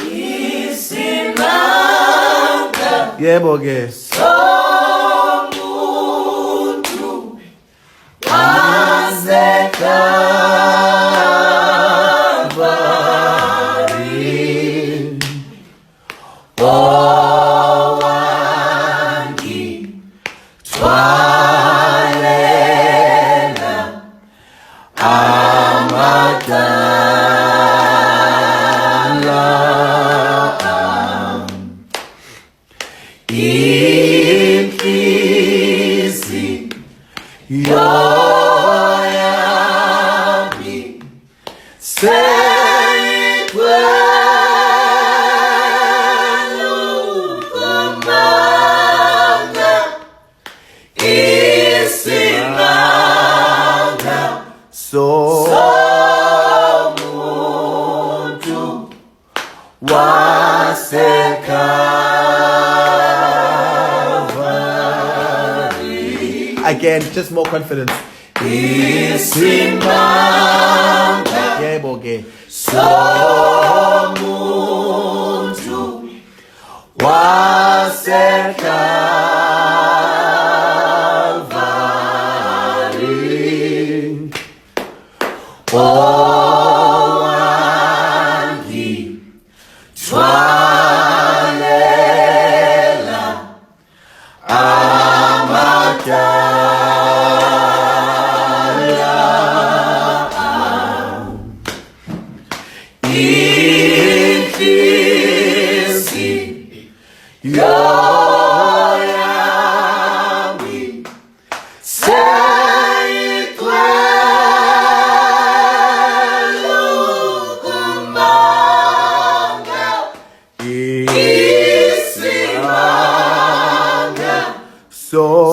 Isimanga yebo ke somuntu wase Calvary owangithwalela amacala inhliziyo yami seyigcwel'ukumbonga Isimanga somuntu wase Calvary. again, just more confidence. Isimanga Yebo ke somuntu wase Calvary owangithwalela amacala inhliziyo yami seyigcwel'ukumbonga Isimanga so